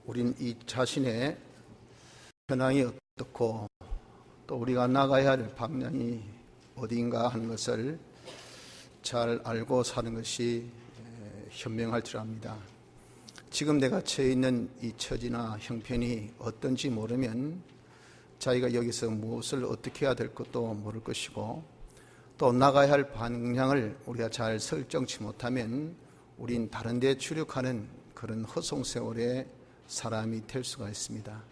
우린 이 자신의 현황이 어떻고 또 우리가 나가야 할 방향이 어디인가 하는 것을 잘 알고 사는 것이 현명할 줄 압니다. 지금 내가 처해 있는 이 처지나 형편이 어떤지 모르면 자기가 여기서 무엇을 어떻게 해야 될 것도 모를 것이고, 또 나가야 할 방향을 우리가 잘 설정치 못하면 우린 다른 데 추력하는 그런 허송세월의 사람이 될 수가 있습니다.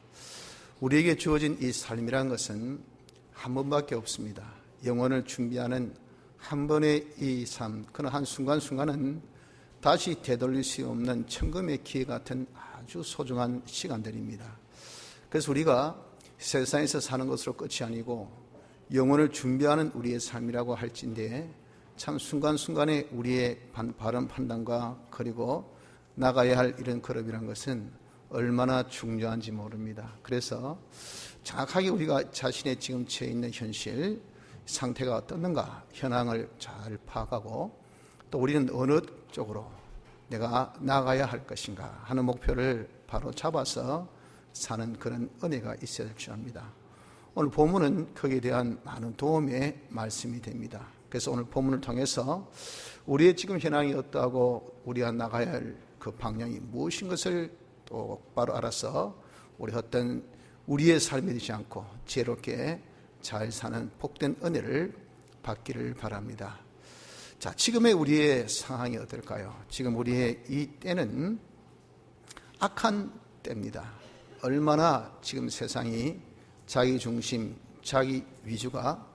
우리에게 주어진 이 삶이란 것은 한 번밖에 없습니다. 영혼을 준비하는 한 번의 이 삶, 그런 한 순간순간은 다시 되돌릴 수 없는 천금의 기회 같은 아주 소중한 시간들입니다. 그래서 우리가 세상에서 사는 것으로 끝이 아니고 영혼을 준비하는 우리의 삶이라고 할진대 참 순간순간에 우리의 바른 판단과 그리고 나가야 할 이런 걸음이란 것은 얼마나 중요한지 모릅니다. 그래서 정확하게 우리가 자신의 지금 처해 있는 현실 상태가 어떻는가 현황을 잘 파악하고, 또 우리는 어느 쪽으로 내가 나가야 할 것인가 하는 목표를 바로 잡아서 사는 그런 은혜가 있어야 될 줄 압니다. 오늘 본문은 거기에 대한 많은 도움의 말씀이 됩니다. 그래서 오늘 본문을 통해서 우리의 지금 현황이 어떠하고 우리가 나가야 할 그 방향이 무엇인 것을 똑바로 알아서 우리 어떤 우리의 삶이 되지 않고 지혜롭게 잘 사는 복된 은혜를 받기를 바랍니다. 자, 지금의 우리의 상황이 어떨까요? 지금 우리의 이 때는 악한 때입니다. 얼마나 지금 세상이 자기 중심, 자기 위주가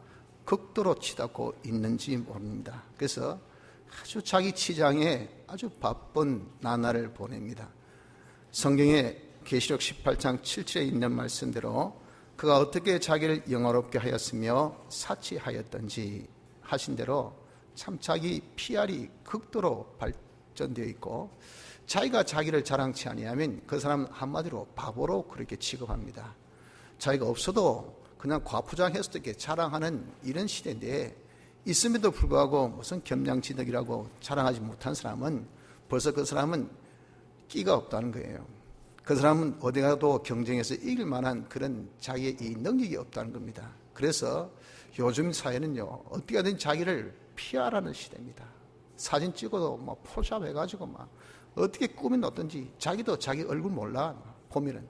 극도로 치닫고 있는지 모릅니다. 그래서 아주 자기 치장에 아주 바쁜 나날을 보냅니다. 성경에 계시록 18장 7절에 있는 말씀대로 그가 어떻게 자기를 영화롭게 하였으며 사치하였던지 하신 대로 참 자기 PR이 극도로 발전되어 있고, 자기가 자기를 자랑치 아니하면 그 사람은 한마디로 바보로 그렇게 취급합니다. 자기가 없어도 그냥 과포장해서 이렇게 자랑하는 이런 시대인데, 있음에도 불구하고 무슨 겸양지덕이라고 자랑하지 못한 사람은 벌써 그 사람은 끼가 없다는 거예요. 그 사람은 어디 가도 경쟁에서 이길 만한 그런 자기의 이 능력이 없다는 겁니다. 그래서 요즘 사회는요, 어떻게 하든 자기를 PR하는 시대입니다. 사진 찍어도 뭐 포샵 해가지고 막 어떻게 꾸미는 어떤지 자기도 자기 얼굴 몰라. 보면은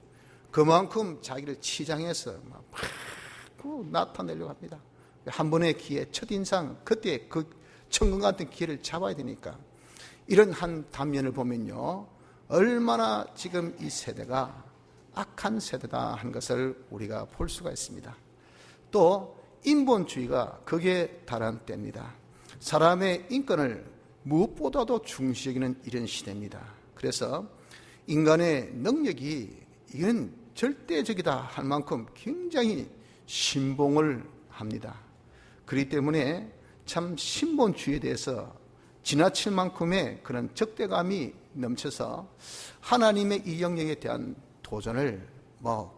그만큼 자기를 치장해서 막 나타내려고 합니다. 한 번의 기회, 첫인상, 그때 그 천금 같은 기회를 잡아야 되니까. 이런 한 단면을 보면요, 얼마나 지금 이 세대가 악한 세대다 하는 것을 우리가 볼 수가 있습니다. 또 인본주의가 극에 달한 때입니다. 사람의 인권을 무엇보다도 중시 여기는 이런 시대입니다. 그래서 인간의 능력이 이건 절대적이다 할 만큼 굉장히 신봉을 합니다. 그렇기 때문에 참 신본주의에 대해서 지나칠 만큼의 그런 적대감이 넘쳐서 하나님의 이 영역에 대한 도전을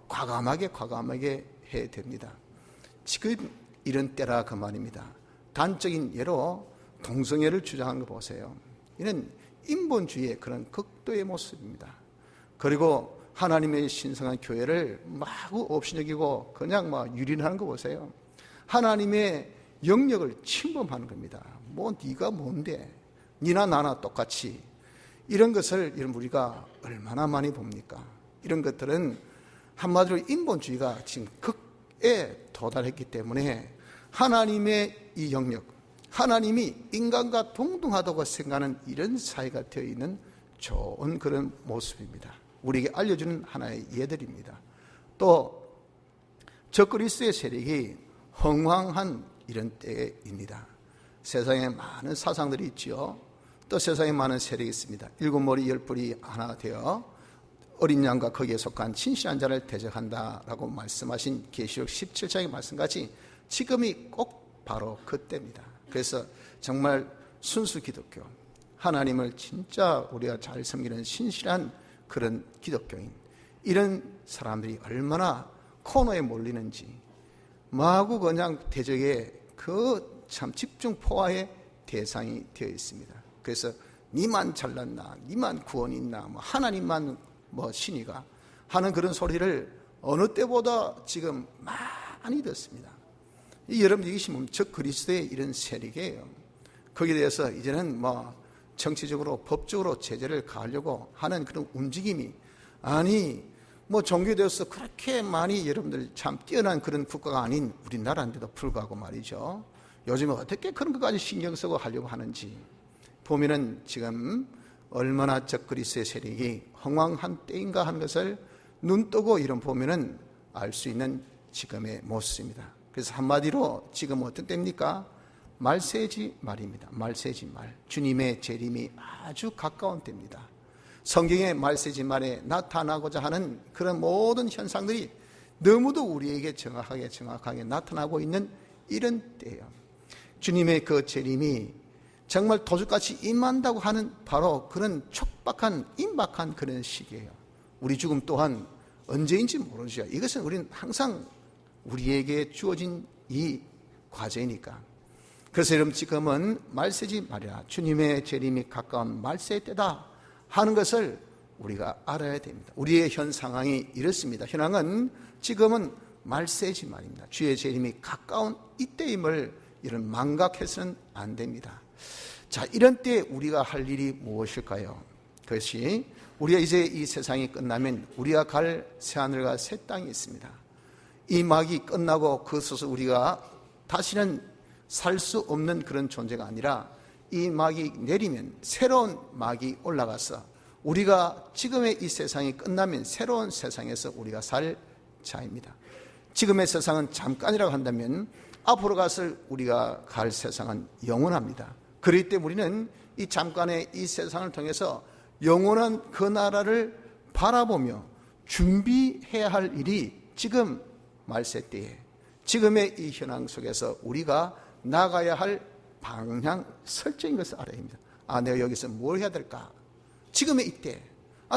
과감하게 해야 됩니다. 지금 이런 때라 그 말입니다. 단적인 예로 동성애를 주장하는 거 보세요. 이는 인본주의의 그런 극도의 모습입니다. 그리고 하나님의 신성한 교회를 마구 없이 여기고 그냥 유린하는 거 보세요. 하나님의 영역을 침범하는 겁니다. 네가 뭔데? 니나 나나 똑같이. 이런 것을 우리가 얼마나 많이 봅니까? 이런 것들은 한마디로 인본주의가 지금 극에 도달했기 때문에 하나님의 이 영역, 하나님이 인간과 동등하다고 생각하는 이런 사회가 되어 있는 좋은 그런 모습입니다. 우리에게 알려주는 하나의 예들입니다. 또 적그리스도의 세력이 흥황한 이런 때입니다. 세상에 많은 사상들이 있지요. 또 세상에 많은 세력이 있습니다. 일곱 머리 열 뿔이 하나 되어 어린 양과 거기에 속한 진실한 자를 대적한다라고 말씀하신 계시록 17장의 말씀같이 지금이 꼭 바로 그때입니다. 그래서 정말 순수 기독교, 하나님을 진짜 우리가 잘 섬기는 신실한 그런 기독교인, 이런 사람들이 얼마나 코너에 몰리는지 마구 그냥 대적의 그 참 집중 포화의 대상이 되어 있습니다. 그래서 니만 잘났나, 니만 구원이 있나, 하나님만 신이가 하는 그런 소리를 어느 때보다 지금 많이 듣습니다. 여러분, 이것이 저 그리스도의 이런 세력이에요. 거기에 대해서 이제는 정치적으로 법적으로 제재를 가하려고 하는 그런 움직임이, 아니 종교되어서 그렇게 많이 여러분들 참 뛰어난 그런 국가가 아닌 우리나라인데도 불구하고 말이죠, 요즘에 어떻게 그런 것까지 신경 쓰고 하려고 하는지 보면은 지금 얼마나 적그리스도의 세력이 흥왕한 때인가 하는 것을 눈뜨고 이런 보면은 알 수 있는 지금의 모습입니다. 그래서 한마디로 지금 어떤 때입니까? 말세지 말입니다. 말세지 말. 주님의 재림이 아주 가까운 때입니다. 성경의 말세지 말에 나타나고자 하는 그런 모든 현상들이 너무도 우리에게 정확하게 나타나고 있는 이런 때예요. 주님의 그 재림이 정말 도둑같이 임한다고 하는 바로 그런 촉박한 임박한 그런 시기예요. 우리 죽음 또한 언제인지 모르죠. 이것은 우리는 항상 우리에게 주어진 이 과제니까. 그래서 여러분, 지금은 말세지 말이라, 주님의 재림이 가까운 말세 때다 하는 것을 우리가 알아야 됩니다. 우리의 현 상황이 이렇습니다. 현황은 지금은 말세지 말입니다. 주의 재림이 가까운 이때임을 이런 망각해서는 안 됩니다. 자, 이런 때 우리가 할 일이 무엇일까요? 그것이 우리가 이제 이 세상이 끝나면 우리가 갈 새하늘과 새 땅이 있습니다. 이 막이 끝나고 그것에서 우리가 다시는 살 수 없는 그런 존재가 아니라 이 막이 내리면 새로운 막이 올라가서 우리가 지금의 이 세상이 끝나면 새로운 세상에서 우리가 살 자입니다. 지금의 세상은 잠깐이라고 한다면 앞으로 갔을 우리가 갈 세상은 영원합니다. 그렇기 때문에 우리는 이 잠깐의 이 세상을 통해서 영원한 그 나라를 바라보며 준비해야 할 일이 지금 말세 때에, 지금의 이 현황 속에서 우리가 나가야 할 방향 설정인 것을 알아야 합니다. 내가 여기서 뭘 해야 될까? 지금의 이때,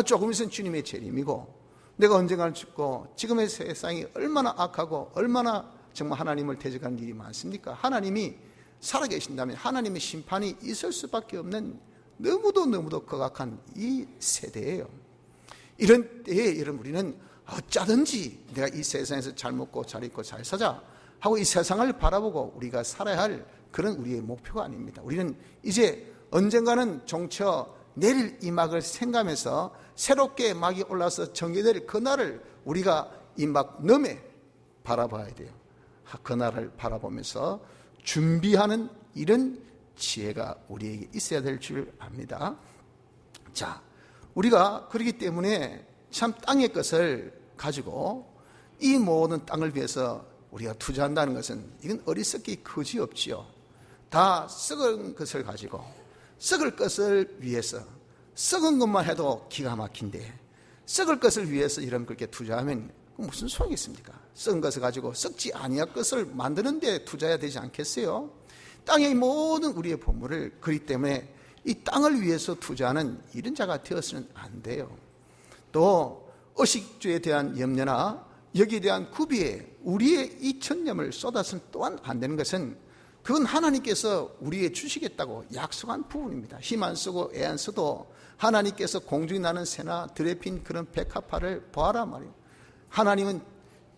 조금 있으면 주님의 재림이고, 내가 언젠가는 죽고, 지금의 세상이 얼마나 악하고 얼마나 정말 하나님을 대적하는 일이 많습니까? 하나님이 살아계신다면 하나님의 심판이 있을 수밖에 없는 너무도 거각한 이 세대예요. 이런 때에 여러분, 우리는 어쩌든지 내가 이 세상에서 잘 먹고 잘 입고 잘 사자 하고 이 세상을 바라보고 우리가 살아야 할 그런 우리의 목표가 아닙니다. 우리는 이제 언젠가는 종쳐 내릴 이 막을 생각하면서 새롭게 막이 올라서 전개될 그날을 우리가 이 막 너머에 바라봐야 돼요. 그날을 바라보면서 준비하는 이런 지혜가 우리에게 있어야 될 줄 압니다. 자, 우리가 그렇기 때문에 참 땅의 것을 가지고 이 모든 땅을 위해서 우리가 투자한다는 것은 이건 어리석기 그지없지요. 다 썩은 것을 가지고 썩을 것을 위해서, 썩은 것만 해도 기가 막힌데 썩을 것을 위해서 이런 그렇게 투자하면 무슨 소용이 있습니까? 썩은 것을 가지고 썩지 아니할 것을 만드는 데 투자해야 되지 않겠어요? 땅의 모든 우리의 보물을, 그렇기 때문에 이 땅을 위해서 투자하는 이런 자가 되어서는 안 돼요. 또 의식주에 대한 염려나 여기에 대한 구비에 우리의 이 천념을 쏟아서는 또한 안 되는 것은, 그건 하나님께서 우리에게 주시겠다고 약속한 부분입니다. 힘 안 쓰고 애 안 써도 하나님께서 공중에 나는 새나 들에 핀 그런 백합화를 보아라 말이에요. 하나님은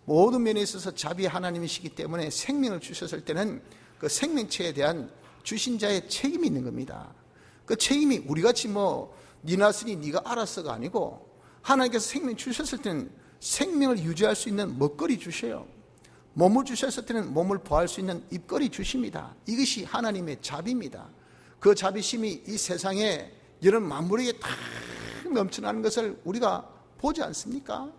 모든 면에 있어서 자비 하나님이시기 때문에 생명을 주셨을 때는 그 생명체에 대한 주신 자의 책임이 있는 겁니다. 그 책임이 우리같이 니 낳았으니 네가 알았어가 아니고, 하나님께서 생명 주셨을 때는 생명을 유지할 수 있는 먹거리 주셔요. 몸을 주셨을 때는 몸을 보호할 수 있는 입거리 주십니다. 이것이 하나님의 자비입니다. 그 자비심이 이 세상에 이런 만물에게 다 넘쳐나는 것을 우리가 보지 않습니까?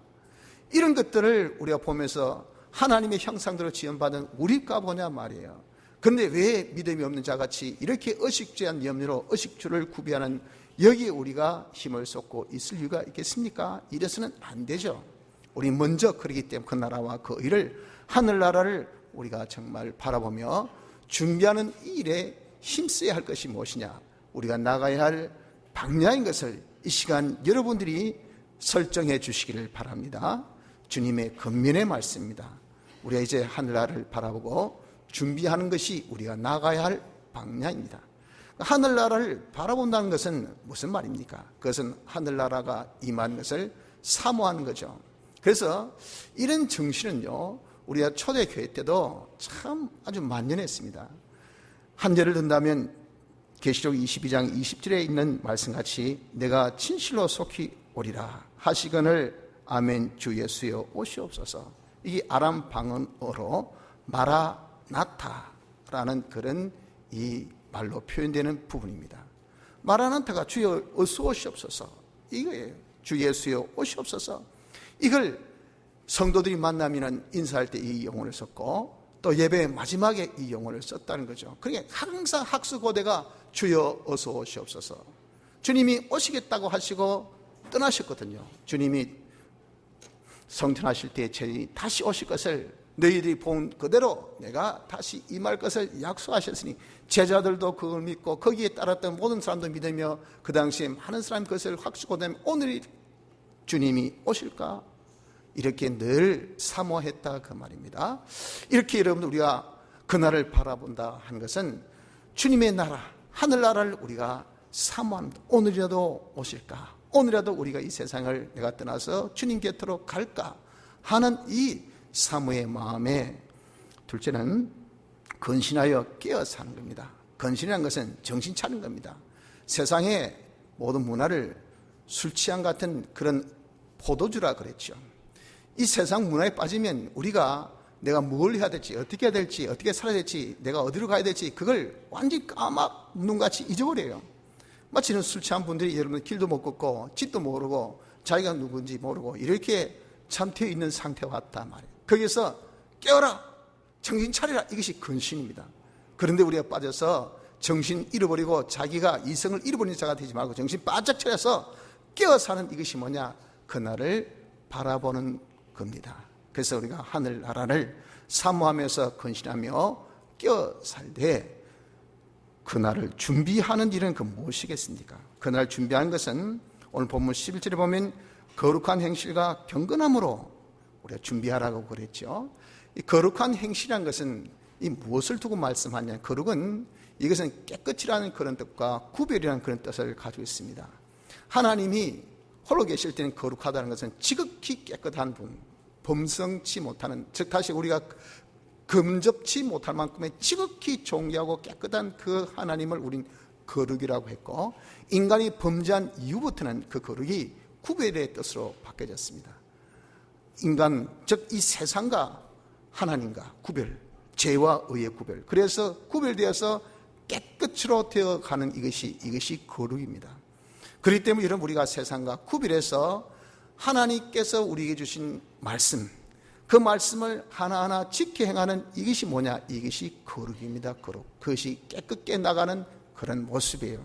이런 것들을 우리가 보면서 하나님의 형상대로 지음받은 우리가 보냐 말이에요. 그런데 왜 믿음이 없는 자같이 이렇게 의식주한 염려로 의식주를 구비하는 여기에 우리가 힘을 쏟고 있을 이유가 있겠습니까? 이래서는 안 되죠. 우리 먼저 그러기 때문에 그 나라와 그 일을, 하늘나라를 우리가 정말 바라보며 준비하는 이 일에 힘써야 할 것이 무엇이냐, 우리가 나가야 할 방향인 것을 이 시간 여러분들이 설정해 주시기를 바랍니다. 주님의 권면의 말씀입니다. 우리가 이제 하늘나라를 바라보고 준비하는 것이 우리가 나가야 할 방향입니다. 하늘나라를 바라본다는 것은 무슨 말입니까? 그것은 하늘나라가 임한 것을 사모하는 거죠. 그래서 이런 정신은요, 우리가 초대교회 때도 참 아주 만연했습니다. 한 절을 든다면 계시록 22장 20절에 있는 말씀같이 내가 진실로 속히 오리라 하시거늘 아멘 주 예수여 오시옵소서. 이게 아람 방언어로 마라나타라는 그런 이 말로 표현되는 부분입니다. 마라나타가 주여 어서 오시옵소서 이거예요. 주 예수여 오시옵소서. 이걸 성도들이 만나면 인사할 때 이 용어를 썼고 또 예배의 마지막에 이 용어를 썼다는 거죠. 그러니까 항상 학수고대가 주여 어서 오시옵소서. 주님이 오시겠다고 하시고 떠나셨거든요. 주님이 성천하실 때 다시 오실 것을 너희들이 본 그대로 내가 다시 임할 것을 약속하셨으니 제자들도 그걸 믿고 거기에 따랐던 모든 사람도 믿으며 그 당시에 많은 사람이 그것을 확신하면 오늘이 주님이 오실까? 이렇게 늘 사모했다 그 말입니다. 이렇게 여러분 우리가 그날을 바라본다 한 것은 주님의 나라 하늘나라를 우리가 사모합니다. 오늘이라도 오실까? 오늘이라도 우리가 이 세상을 내가 떠나서 주님 곁으로 갈까 하는 이 사모의 마음에 둘째는 근신하여 깨어 사는 겁니다. 근신이라는 것은 정신 차린 겁니다. 세상의 모든 문화를 술 취한 같은 그런 포도주라 그랬죠. 이 세상 문화에 빠지면 우리가 내가 뭘 해야 될지 어떻게 해야 될지 어떻게 살아야 될지 내가 어디로 가야 될지 그걸 완전히 까막 눈같이 잊어버려요. 마치는 술 취한 분들이 여러분 길도 못 걷고 집도 모르고 자기가 누군지 모르고 이렇게 잠태어 있는 상태와 같단 말이에요. 거기서 깨어라 정신 차리라 이것이 근신입니다. 그런데 우리가 빠져서 정신 잃어버리고 자기가 이성을 잃어버리는 자가 되지 말고 정신 바짝 차려서 깨어 사는 이것이 뭐냐? 그날을 바라보는 겁니다. 그래서 우리가 하늘나라를 사모하면서 근신하며 깨어 살되 그날을 준비하는 일은 그 무엇이겠습니까? 그날 준비하는 것은 오늘 본문 11절에 보면 거룩한 행실과 경건함으로 우리가 준비하라고 그랬죠. 이 거룩한 행실이라는 것은 이 무엇을 두고 말씀하냐? 거룩은 이것은 깨끗이라는 그런 뜻과 구별이라는 그런 뜻을 가지고 있습니다. 하나님이 홀로 계실 때는 거룩하다는 것은 지극히 깨끗한 분, 범성치 못하는, 즉 다시 우리가 금접치 못할 만큼의 지극히 존귀하고 깨끗한 그 하나님을 우린 거룩이라고 했고, 인간이 범죄한 이후부터는 그 거룩이 구별의 뜻으로 바뀌어졌습니다. 인간, 즉 이 세상과 하나님과 구별, 죄와 의의 구별. 그래서 구별되어서 깨끗으로 되어가는 이것이 거룩입니다. 그렇기 때문에 여러분 우리가 세상과 구별해서 하나님께서 우리에게 주신 말씀, 그 말씀을 하나하나 지켜 행하는 이것이 뭐냐? 이것이 거룩입니다. 거룩. 그것이 깨끗게 나가는 그런 모습이에요.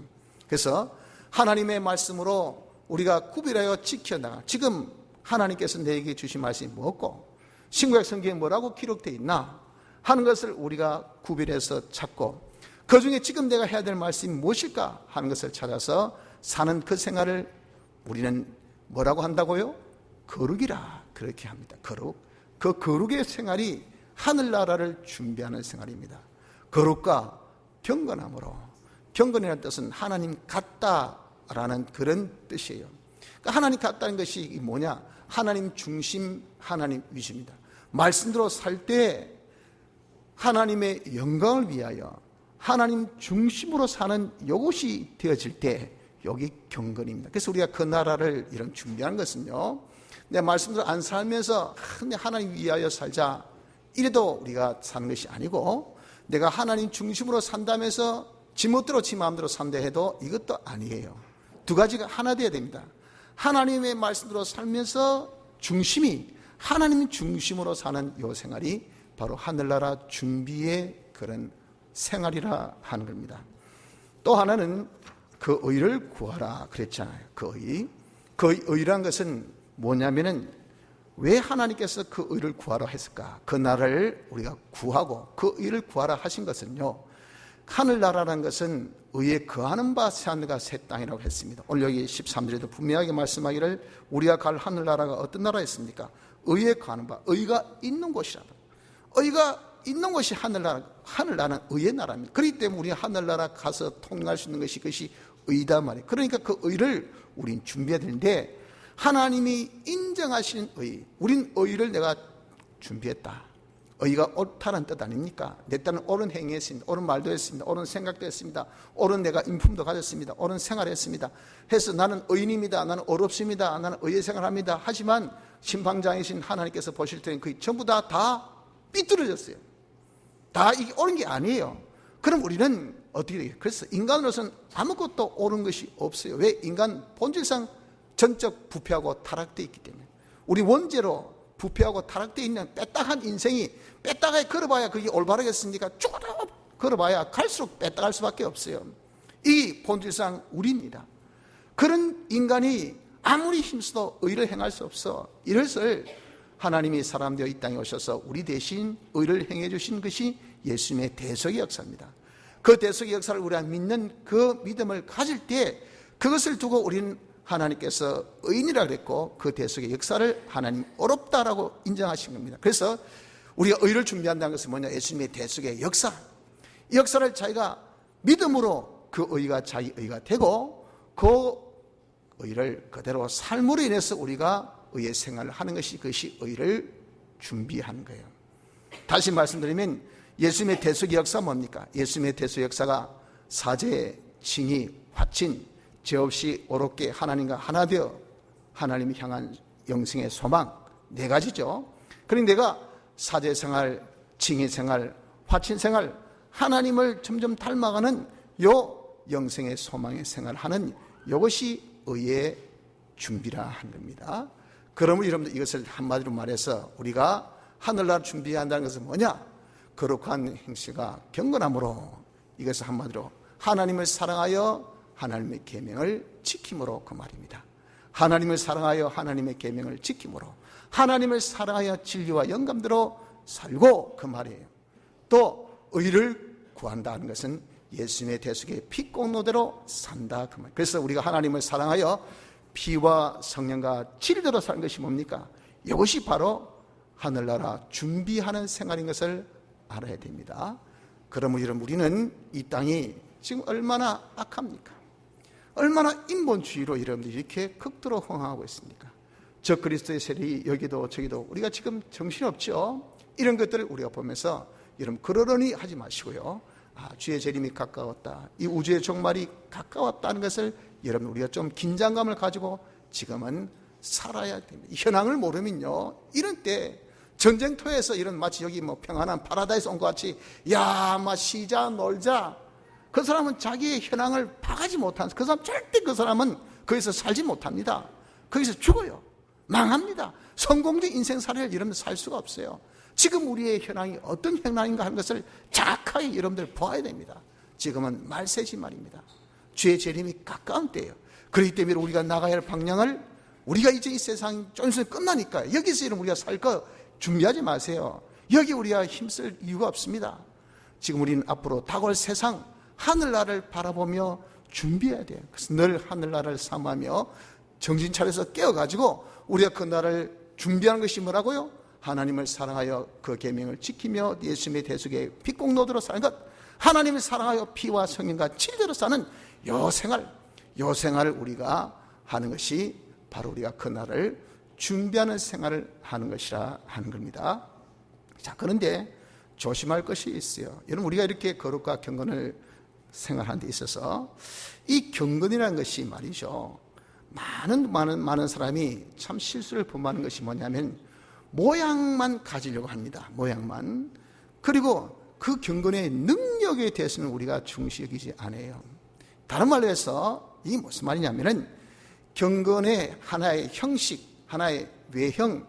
그래서 하나님의 말씀으로 우리가 구별하여 지켜나가. 지금 하나님께서 내게 주신 말씀이 뭐고 신구약 성경에 뭐라고 기록되어 있나 하는 것을 우리가 구별해서 찾고 그 중에 지금 내가 해야 될 말씀이 무엇일까 하는 것을 찾아서 사는 그 생활을 우리는 뭐라고 한다고요? 거룩이라 그렇게 합니다. 거룩. 그 거룩의 생활이 하늘나라를 준비하는 생활입니다. 거룩과 경건함으로, 경건이라는 뜻은 하나님 같다라는 그런 뜻이에요. 그러니까 하나님 같다는 것이 뭐냐? 하나님 중심, 하나님 위주입니다. 말씀대로 살 때 하나님의 영광을 위하여 하나님 중심으로 사는 이것이 되어질 때 여기 경건입니다. 그래서 우리가 그 나라를 이런 준비하는 것은요, 내 말씀대로 안 살면서 하나님 위하여 살자 이래도 우리가 사는 것이 아니고, 내가 하나님 중심으로 산다면서 지 멋대로 지 마음대로 산다 해도 이것도 아니에요. 두 가지가 하나 되어야 됩니다. 하나님의 말씀대로 살면서 중심이 하나님 중심으로 사는 이 생활이 바로 하늘나라 준비의 그런 생활이라 하는 겁니다. 또 하나는 그 의를 구하라 그랬잖아요. 그 의. 그 의란 것은 뭐냐면은 왜 하나님께서 그 의를 구하라 했을까? 그 나라를 우리가 구하고 그 의를 구하라 하신 것은요, 하늘나라라는 것은 의에 거하는 바 새하늘과 새 땅이라고 했습니다. 오늘 여기 13절에도 분명하게 말씀하기를 우리가 갈 하늘나라가 어떤 나라였습니까? 의에 거하는 바, 의가 있는 곳이라다. 의가 있는 것이 하늘나라는 의의 나라입니다. 그렇기 때문에 우리 하늘나라 가서 통용할 수 있는 것이 그것이 의다 말이에요. 그러니까 그 의를 우린 준비해야 되는데, 하나님이 인정하시는 의, 우린 의를 내가 준비했다. 의가 옳다는 뜻 아닙니까? 내 딸은 옳은 행위했습니다. 옳은 말도 했습니다. 옳은 생각도 했습니다. 옳은 내가 인품도 가졌습니다. 옳은 생활을 했습니다. 해서 나는 의인입니다. 나는 어렵습니다. 나는 의의 생활합니다. 하지만 심판장이신 하나님께서 보실 때는 그게 전부 다 삐뚤어졌어요. 다 이게 옳은 게 아니에요. 그럼 우리는 어떻게 돼요? 그래서 인간으로서는 아무것도 옳은 것이 없어요. 왜? 인간 본질상 전적 부패하고 타락되어 있기 때문에. 우리 원죄로 부패하고 타락되어 있는 빼딱한 인생이 빼딱하게 걸어봐야 그게 올바르겠습니까? 쭉 걸어봐야 갈수록 빼딱할 수밖에 없어요. 이 본질상 우리입니다. 그런 인간이 아무리 힘써도 의를 행할 수 없어. 이것을 하나님이 사람 되어 이 땅에 오셔서 우리 대신 의를 행해 주신 것이 예수님의 대속의 역사입니다. 그 대속의 역사를 우리가 믿는 그 믿음을 가질 때 그것을 두고 우리는 하나님께서 의인이라 그랬고 그 대속의 역사를 하나님 어렵다라고 인정하신 겁니다. 그래서 우리가 의를 준비한다는 것은 뭐냐? 예수님의 대속의 역사. 이 역사를 자기가 믿음으로 그 의가 자기 의가 되고 그 의를 그대로 삶으로 인해서 우리가 의의 생활을 하는 것이 그것이 의를 준비하는 거예요. 다시 말씀드리면 예수님의 대속의 역사 뭡니까? 예수님의 대속의 역사가 사죄, 징의, 화친, 죄 없이 어렵게 하나님과 하나 되어 하나님을 향한 영생의 소망 네 가지죠. 그러니 내가 사죄 생활, 징의 생활, 화친 생활, 하나님을 점점 닮아가는 요 영생의 소망의 생활하는 이것이 의의 준비라 한 겁니다. 그러면 여러분들 이것을 한마디로 말해서 우리가 하늘나라 준비한다는 것은 뭐냐? 거룩한 행실과 경건함으로 이것을 한마디로 하나님을 사랑하여 하나님의 계명을 지킴으로 그 말입니다. 하나님을 사랑하여 하나님의 계명을 지킴으로 하나님을 사랑하여 진리와 영감대로 살고 그 말이에요. 또 의를 구한다는 것은 예수님의 대속의 피공로대로 산다 그 말. 그래서 우리가 하나님을 사랑하여 피와 성령과 진리대로 사는 것이 뭡니까? 이것이 바로 하늘나라 준비하는 생활인 것을 알아야 됩니다. 그러면 여러분 우리는 이 땅이 지금 얼마나 악합니까? 얼마나 인본주의로 여러분들이 이렇게 극도로 흥하고 있습니까? 적그리스도의 세력이 여기도 저기도 우리가 지금 정신없죠? 이런 것들을 우리가 보면서 여러분 그러려니 하지 마시고요. 주의 재림이 가까웠다. 이 우주의 종말이 가까웠다는 것을 여러분 우리가 좀 긴장감을 가지고 지금은 살아야 됩니다. 현황을 모르면요. 이런 때 전쟁터에서 이런 마치 여기 뭐 평안한 파라다이스 온 것 같이 야, 막 쉬자 놀자. 그 사람은 자기의 현황을 파가지 못한 그 사람 절대 그 사람은 거기서 살지 못합니다. 거기서 죽어요. 망합니다. 성공적 인생살이를 여러분들 살 수가 없어요. 지금 우리의 현황이 어떤 현황인가 하는 것을 정확하게 여러분들 보아야 됩니다. 지금은 말세지 말입니다. 주의 재림이 가까운 때예요. 그렇기 때문에 우리가 나가야 할 방향을 우리가 이제 이 세상 좀 있으면 끝나니까 여기서 이런 우리가 살 거 준비하지 마세요. 여기 우리가 힘쓸 이유가 없습니다. 지금 우리는 앞으로 다가올 세상 하늘나라를 바라보며 준비해야 돼요. 그래서 늘 하늘나라를 삼하며 정신 차려서 깨어가지고 우리가 그 나라를 준비하는 것이 뭐라고요? 하나님을 사랑하여 그 계명을 지키며 예수님의 대속의 빛공로대로 사는 것, 하나님을 사랑하여 피와 성령과 진리대로 사는 요 생활을 우리가 하는 것이 바로 우리가 그 나라를 준비하는 생활을 하는 것이라 하는 겁니다. 자, 그런데 조심할 것이 있어요. 여러분 우리가 이렇게 거룩과 경건을 생활하는 데 있어서 이 경건이라는 것이 말이죠. 많은 사람이 참 실수를 범하는 것이 뭐냐면 모양만 가지려고 합니다. 모양만. 그리고 그 경건의 능력에 대해서는 우리가 중시 여기지 않아요. 다른 말로 해서 이게 무슨 말이냐면은 경건의 하나의 형식, 하나의 외형,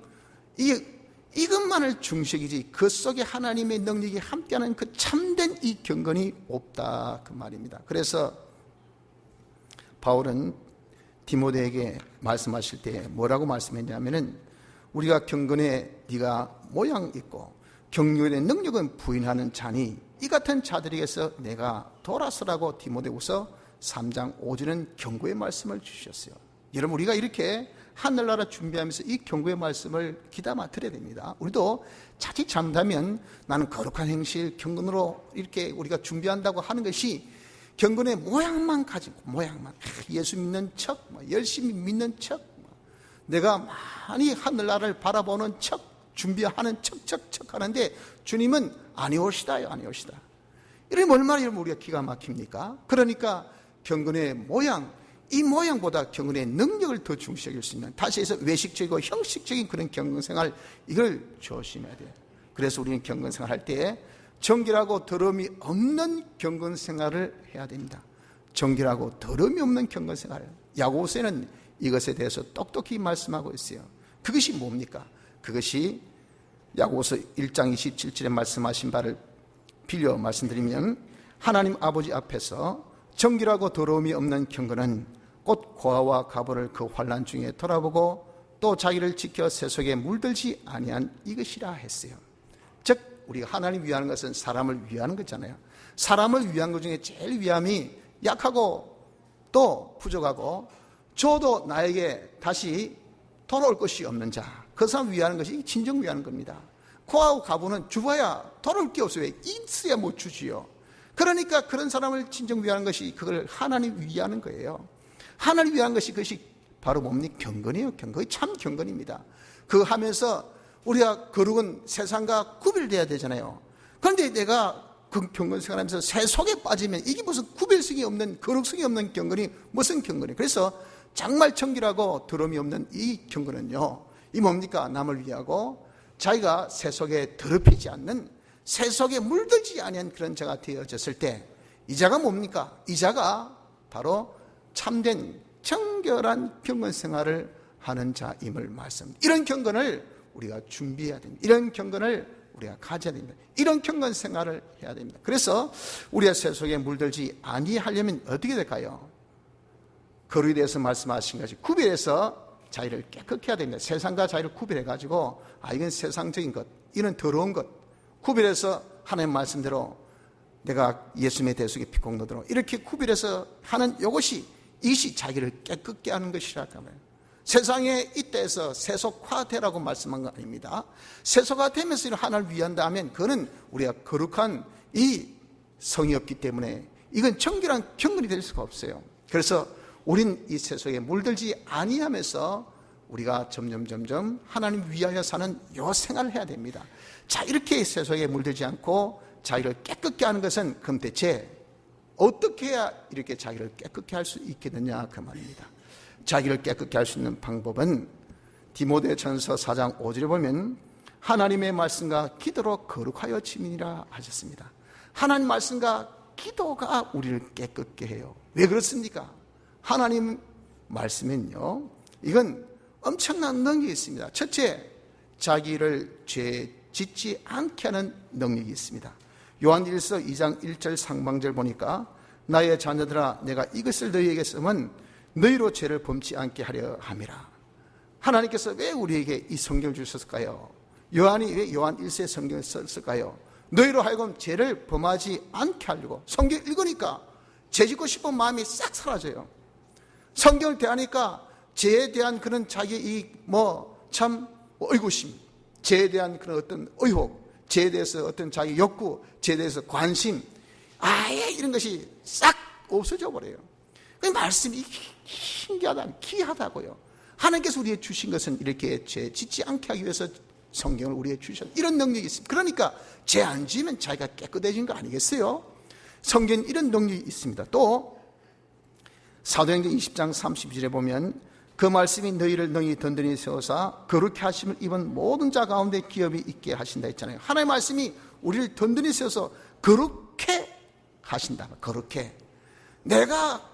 이것만을 중시이지 그 속에 하나님의 능력이 함께하는 그 참된 이 경건이 없다 그 말입니다. 그래서 바울은 디모데에게 말씀하실 때 뭐라고 말씀했냐면은 우리가 경건에 네가 모양 있고 경륜의 능력은 부인하는 자니 이 같은 자들에게서 내가 돌아서라고 디모데후서 3장 5절은 경고의 말씀을 주셨어요. 여러분 우리가 이렇게 하늘나라 준비하면서 이 경고의 말씀을 귀담아 들어야 됩니다. 우리도 자칫 잘못하면 나는 거룩한 행실 경건으로 이렇게 우리가 준비한다고 하는 것이 경건의 모양만 가지고 모양만 예수 믿는 척 열심히 믿는 척 내가 많이 하늘나라를 바라보는 척, 준비하는 척 하는데 주님은 아니오시다요, 아니오시다. 이러면 얼마나 우리가 기가 막힙니까? 그러니까 경건의 모양, 이 모양보다 경건의 능력을 더 중시할 수 있는, 다시 해서 외식적이고 형식적인 그런 경건생활, 이걸 조심해야 돼요. 그래서 우리는 경건생활 할 때 정결하고 더러움이 없는 경건생활을 해야 됩니다. 정결하고 더러움이 없는 경건생활. 야고보서에는 이것에 대해서 똑똑히 말씀하고 있어요. 그것이 뭡니까? 그것이 야고보서 1장 27절에 말씀하신 바를 빌려 말씀드리면, 하나님 아버지 앞에서 정결하고 더러움이 없는 경건은 곧 고아와 가보를 그 환난 중에 돌아보고 또 자기를 지켜 세속에 물들지 아니한 이것이라 했어요. 즉 우리가 하나님 위하는 것은 사람을 위하는 거잖아요. 사람을 위한 것 중에 제일 위함이 약하고 또 부족하고 저도 나에게 다시 돌아올 것이 없는 자, 그 사람 위하는 것이 진정 위하는 겁니다. 고아와 가부는 주어야 돌아올 게 없어요. 있어야 못 주지요. 그러니까 그런 사람을 진정 위하는 것이, 그걸 하나님 위하는 거예요. 하나님 위하는 것이, 그것이 바로 뭡니까? 경건이에요. 경건이 참 경건입니다. 그거 하면서 우리가 거룩은 세상과 구별돼야 되잖아요. 그런데 내가 그 경건 생활하면서 세속에 빠지면 이게 무슨 구별성이 없는, 거룩성이 없는 경건이 무슨 경건이에요. 그래서 정말 정결하고 더러움이 없는 이 경건은요, 이 뭡니까? 남을 위하고 자기가 세속에 더럽히지 않는, 세속에 물들지 아니한 그런 자가 되어졌을 때, 이 자가 뭡니까? 이 자가 바로 참된 정결한 경건 생활을 하는 자임을 말씀. 이런 경건을 우리가 준비해야 됩니다. 이런 경건을 우리가 가져야 됩니다. 이런 경건 생활을 해야 됩니다. 그래서 우리가 세속에 물들지 아니하려면 어떻게 될까요? 거룩에 대해서 말씀하신 것이 구별해서 자기를 깨끗게 해야 됩니다. 세상과 자기를 구별해가지고, 이건 세상적인 것, 이건 더러운 것, 구별해서 하나님 말씀대로 내가 예수님의 대속에 피꼭 넣도록 이렇게 구별해서 하는 이것이 자기를 깨끗게 하는 것이라 하면, 세상에 이때에서 세속화되라고 말씀한 거 아닙니다. 세속화되면서 하나님을 위한다 하면 그거는 우리가 거룩한 이 성이 없기 때문에 이건 정결한 경건이 될 수가 없어요. 그래서 우린 이 세속에 물들지 아니하면서 우리가 점점 하나님 위하여 사는 요 생활을 해야 됩니다. 자, 이렇게 세속에 물들지 않고 자기를 깨끗게 하는 것은 그럼 대체 어떻게 해야 이렇게 자기를 깨끗게 할 수 있겠느냐, 그 말입니다. 자기를 깨끗게 할 수 있는 방법은 디모데전서 4장 5절에 보면 하나님의 말씀과 기도로 거룩하여 지니라 하셨습니다. 하나님 말씀과 기도가 우리를 깨끗게 해요. 왜 그렇습니까? 하나님 말씀은요, 이건 엄청난 능력이 있습니다. 첫째, 자기를 죄 짓지 않게 하는 능력이 있습니다. 요한일서 2장 1절 상반절 보니까, 나의 자녀들아 내가 이것을 너희에게 쓰면 너희로 죄를 범치 않게 하려 함이라. 하나님께서 왜 우리에게 이 성경을 주셨을까요? 요한이 왜 요한 1세 성경을 썼을까요? 너희로 하여금 죄를 범하지 않게 하려고. 성경 읽으니까 죄 짓고 싶은 마음이 싹 사라져요. 성경을 대하니까 죄에 대한 그런 자기의 의구심, 죄에 대한 그런 어떤 의혹, 죄에 대해서 어떤 자기 욕구, 죄에 대해서 관심, 아예 이런 것이 싹 없어져 버려요. 그 말씀이 신기하다, 귀하다고요. 하나님께서 우리에게 주신 것은 이렇게 죄 짓지 않게 하기 위해서 성경을 우리에게 주셨다. 이런 능력이 있습니다. 그러니까 죄 안 지으면 자기가 깨끗해진 거 아니겠어요? 성경에 이런 능력이 있습니다. 또 사도행전 20장 32절에 보면 그 말씀이 너희를 능히 든든히 세워서 거룩히 하심을 입은 모든 자 가운데 기업이 있게 하신다 했잖아요. 하나님의 말씀이 우리를 든든히 세워서 거룩해 하신다. 거룩해. 내가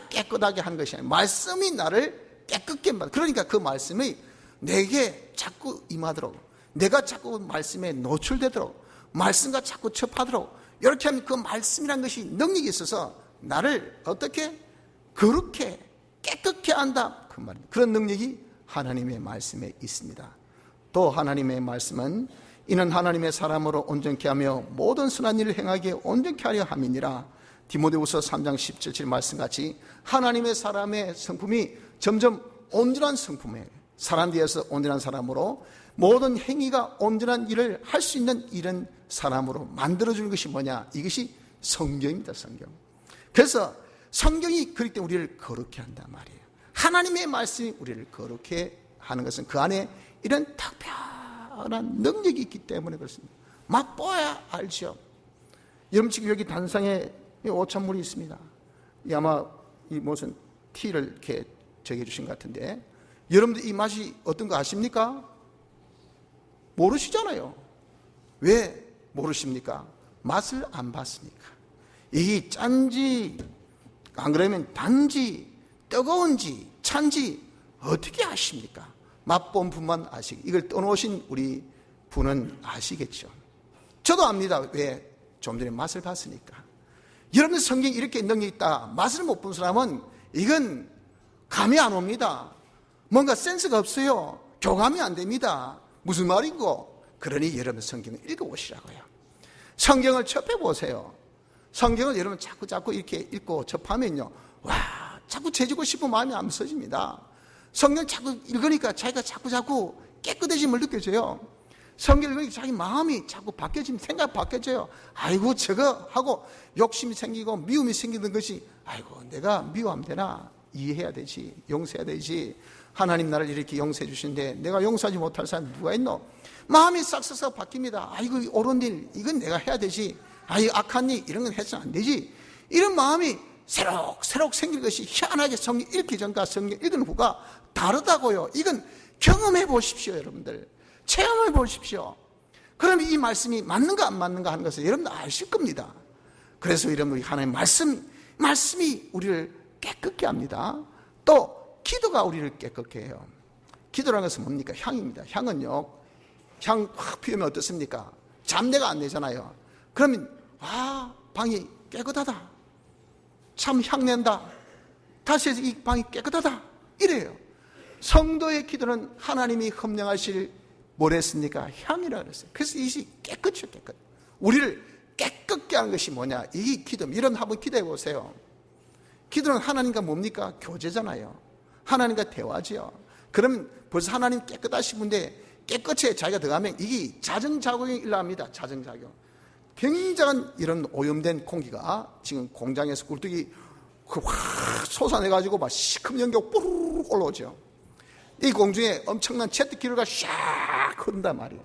깨끗하게 하는 것이 아니라 말씀이 나를 깨끗게 만든다. 그러니까 그 말씀이 내게 자꾸 임하도록, 내가 자꾸 말씀에 노출되도록, 말씀과 자꾸 접하도록, 이렇게 하면 그 말씀이라는 것이 능력이 있어서 나를 어떻게 거룩해, 깨끗게 한다, 그 말입니다. 그런 능력이 하나님의 말씀에 있습니다. 또 하나님의 말씀은 이는 하나님의 사람으로 온전케 하며 모든 선한 일을 행하기에 온전케 하려 함이니라. 디모데후서 3장 17절 말씀같이 하나님의 사람의 성품이 점점 온전한 성품이에요. 사람 뒤에서 온전한 사람으로 모든 행위가 온전한 일을 할 수 있는 이런 사람으로 만들어주는 것이 뭐냐? 이것이 성경입니다. 성경. 그래서 성경이 그렇기 때문에 우리를 거룩해 한단 말이에요. 하나님의 말씀이 우리를 거룩해 하는 것은 그 안에 이런 특별한 능력이 있기 때문에 그렇습니다. 맛보아야 알죠. 여러분 지금 여기 단상에 오찬물이 있습니다. 이 아마 이 무슨 티를 이렇게 적해주신 것 같은데, 여러분들 이 맛이 어떤 거 아십니까? 모르시잖아요. 왜 모르십니까? 맛을 안 봤으니까. 이게 짠지 안 그러면 단지 뜨거운지 찬지 어떻게 아십니까? 맛본 분만 아시고, 이걸 떠놓으신 우리 분은 아시겠죠. 저도 압니다. 왜? 좀 전에 맛을 봤으니까. 여러분 성경에 이렇게 능력이 있다. 맛을 못 본 사람은 이건 감이 안 옵니다. 뭔가 센스가 없어요. 교감이 안 됩니다. 무슨 말이고? 그러니 여러분 성경을 읽어보시라고요. 성경을 접해보세요. 성경을 여러분 자꾸 이렇게 읽고 접하면요, 와, 자꾸 재주고 싶은 마음이 앞서집니다. 성경을 자꾸 읽으니까 자기가 자꾸 깨끗해짐을 느껴져요. 성경을 읽으니까 자기 마음이 자꾸 바뀌어지면 생각 바뀌어져요. 아이고 저거 하고 욕심이 생기고 미움이 생기는 것이, 아이고 내가 미워하면 되나? 이해해야 되지, 용서해야 되지. 하나님 나를 이렇게 용서해 주시는데 내가 용서하지 못할 사람이 누가 있노? 마음이 싹싹 바뀝니다. 아이고 옳은 일 이건 내가 해야 되지, 아이 악한 일 이런 건 해서는 안 되지. 이런 마음이 새록새록 생길 것이 희한하게 성경 읽기 전과 성경 읽은 후가 다르다고요. 이건 경험해 보십시오. 여러분들 체험해 보십시오. 그러면 이 말씀이 맞는가 안 맞는가 하는 것을 여러분들 아실 겁니다. 그래서 여러분 하나님 말씀이 우리를 깨끗게 합니다. 또 기도가 우리를 깨끗게 해요. 기도라는 것은 뭡니까? 향입니다. 향은요, 향 확 피우면 어떻습니까? 잡내가 안 내잖아요. 그러면 방이 깨끗하다, 참 향낸다, 다시 해서 이 방이 깨끗하다 이래요. 성도의 기도는 하나님이 흠령하실 뭐랬습니까? 향이라 그랬어요. 그래서 이것이 깨끗이요, 깨끗. 우리를 깨끗게 하는 것이 뭐냐? 이 기도. 이런 한번 기도해 보세요. 기도는 하나님과 뭡니까? 교제잖아요. 하나님과 대화지요. 그러면 벌써 하나님 깨끗하신 분인데 깨끗이 자기가 들어가면 이게 자정작용이 일어납니다. 자정작용. 굉장한 이런 오염된 공기가 지금 공장에서 굴뚝이 확 솟아내가지고 막 시큼 연기가 뽀르르 올라오죠. 이 공중에 엄청난 제트기류가 샥 흐른단 말이에요.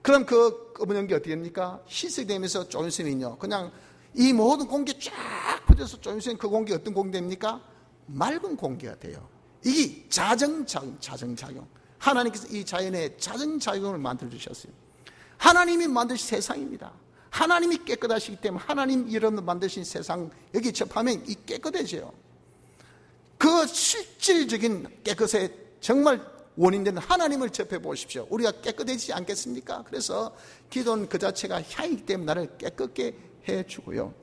그럼 그 검은 연기 어떻게 됩니까? 희석되면서 좀 있으면요, 그냥 이 모든 공기 쫙 퍼져서 좀 있으면 그 공기 어떤 공기 됩니까? 맑은 공기가 돼요. 이게 자정작용. 하나님께서 이 자연에 자정작용을 만들어주셨어요. 하나님이 만드신 세상입니다. 하나님이 깨끗하시기 때문에 하나님 여러분 만드신 세상 여기 접하면 이 깨끗해져요. 그 실질적인 깨끗의 정말 원인되는 하나님을 접해 보십시오. 우리가 깨끗해지지 않겠습니까? 그래서 기도는 그 자체가 향이기 때문에 나를 깨끗게 해주고요.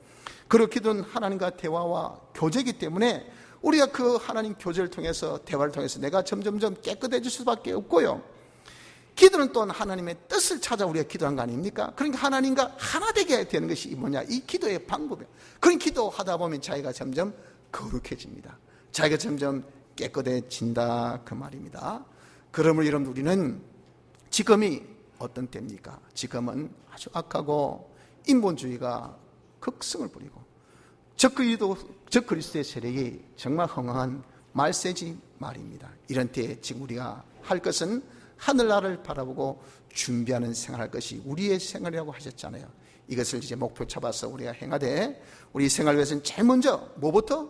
그리고 기도는 하나님과 대화와 교제이기 때문에 우리가 그 하나님 교제를 통해서 대화를 통해서 내가 점점점 깨끗해질 수밖에 없고요. 기도는 또한 하나님의 뜻을 찾아 우리가 기도한 거 아닙니까? 그러니까 하나님과 하나 되게 되는 것이 뭐냐? 이 기도의 방법이에요. 그런 기도하다 보면 자기가 점점 거룩해집니다. 자기가 점점 깨끗해진다 그 말입니다. 그러므로 여러분 우리는 지금이 어떤 때입니까? 지금은 아주 악하고 인본주의가 극성을 부리고 적그리스도의 세력이 정말 흥황한 말세지 말입니다. 이런 때에 지금 우리가 할 것은 하늘나라를 바라보고 준비하는 생활할 것이 우리의 생활이라고 하셨잖아요. 이것을 이제 목표 잡아서 우리가 행하되 우리 생활을 위해서는 제일 먼저 뭐부터?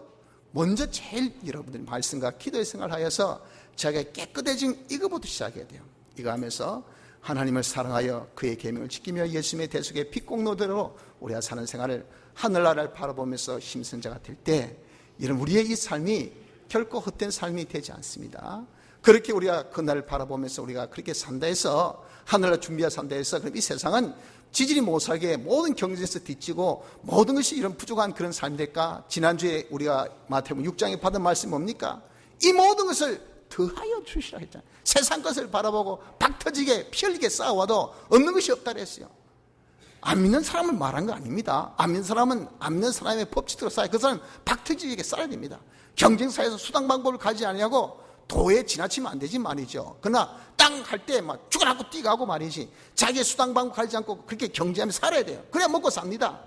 먼저 제일 여러분들이 말씀과 기도의 생활하여서 자기가 깨끗해진 이거부터 시작해야 돼요. 이거 하면서 하나님을 사랑하여 그의 계명을 지키며 예수님의 대속의 빛공로대로 우리가 사는 생활을 하늘나라를 바라보면서 힘쓴 자가 될 때 이런 우리의 이 삶이 결코 헛된 삶이 되지 않습니다. 그렇게 우리가 그날을 바라보면서 우리가 그렇게 산다 해서 하늘나라 준비하 산다 해서 그럼 이 세상은 지질이 못 살게 모든 경제에서 뒤지고 모든 것이 이런 부족한 그런 삶이 될까? 지난주에 우리가 마태복음 6장에 받은 말씀이 뭡니까? 이 모든 것을 더하여 주시라 했잖아요. 세상 것을 바라보고 박 터지게 피 흘리게 싸워도 없는 것이 없다 그랬어요. 안 믿는 사람을 말한 거 아닙니다. 안 믿는 사람은 안 믿는 사람의 법칙대로 싸요. 그 사람은 박 터지게 싸야 됩니다. 경쟁사에서 수당 방법을 가지지 않냐고 도에 지나치면 안 되지 말이죠. 그러나 땅 할 때 막 죽으라고 뛰가고 말이지 자기의 수당 방법 가지지 않고 그렇게 경제하며 살아야 돼요. 그래야 먹고 삽니다.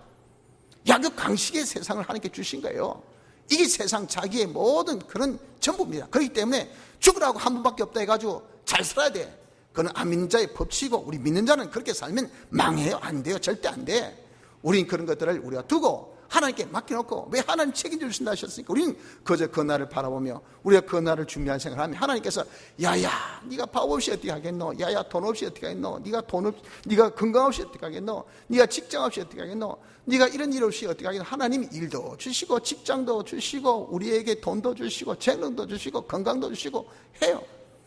야그 강식의 세상을 하나님께 주신 거예요. 이게 세상 자기의 모든 그런 전부입니다. 그렇기 때문에 죽으라고 한 번밖에 없다 해가지고 잘 살아야 돼. 그건 안 믿는 자의 법칙이고, 우리 믿는 자는 그렇게 살면 망해요. 안 돼요. 절대 안 돼. 우린 그런 것들을 우리가 두고 하나님께 맡겨놓고, 왜 하나님 책임져 주신다 하셨으니까 우리는 그저 그 날을 바라보며 우리가 그 날을 준비한 생각을 하면, 하나님께서 야야 네가 밥 없이 어떻게 하겠노, 야야 돈 없이 어떻게 하겠노, 네가 건강 없이 어떻게 하겠노, 네가 직장 없이 어떻게 하겠노, 네가 이런 일 없이 어떻게 하겠노. 하나님이 일도 주시고 직장도 주시고 우리에게 돈도 주시고 재능도 주시고 건강도 주시고 해요.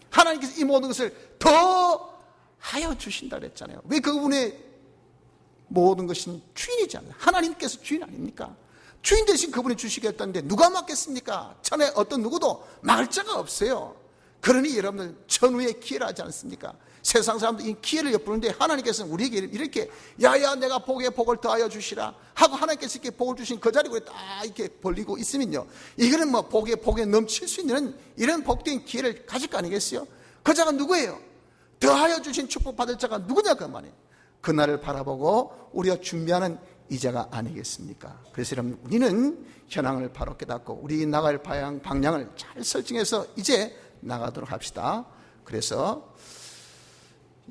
하나님께서 이 모든 것을 더 하여 주신다 그랬잖아요. 왜 그분의 모든 것은 주인이지 않나요? 하나님께서 주인 아닙니까? 주인 대신 그분이 주시겠다는데 누가 막겠습니까? 천에 어떤 누구도 막을 자가 없어요. 그러니 여러분들 천우의 기회를 하지 않습니까? 세상 사람들 이 기회를 엿보는데, 하나님께서는 우리에게 이렇게 야야 내가 복에 복을 더하여 주시라 하고 하나님께서 이렇게 복을 주신 그 자리에 딱 이렇게 벌리고 있으면요, 이거는 뭐 복에 넘칠 수 있는 이런 복된 기회를 가질 거 아니겠어요? 그 자가 누구예요? 더하여 주신 축복 받을 자가 누구냐 그 말이에요. 그날을 바라보고 우리가 준비하는 이자가 아니겠습니까? 그래서 여러분, 우리는 현황을 바로 깨닫고 우리 나갈 방향을 잘 설정해서 이제 나가도록 합시다. 그래서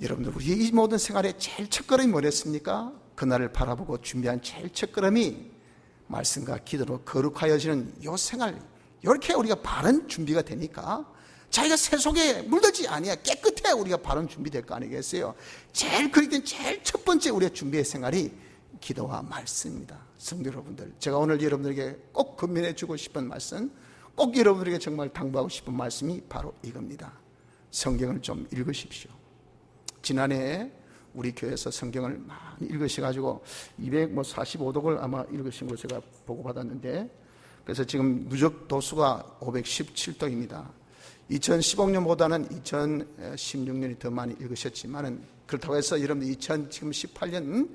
여러분들, 우리 이 모든 생활의 제일 첫걸음이 뭐랬습니까? 그날을 바라보고 준비한 제일 첫걸음이 말씀과 기도로 거룩하여지는 이 생활, 이렇게 우리가 바른 준비가 되니까 자기가 새 속에 물들지 아니야 깨끗해야 우리가 바른 준비될 거 아니겠어요? 그럴 제일 첫 번째 우리의 준비의 생활이 기도와 말씀입니다. 성도 여러분들, 제가 오늘 여러분들에게 꼭 권면해 주고 싶은 말씀, 꼭 여러분들에게 정말 당부하고 싶은 말씀이 바로 이겁니다. 성경을 좀 읽으십시오. 지난해 우리 교회에서 성경을 많이 읽으셔가지고 245독을 아마 읽으신 걸 제가 보고받았는데, 그래서 지금 누적 도수가 517독입니다. 2015년보다는 2016년이 더 많이 읽으셨지만은, 그렇다고 해서 여러분들 2018년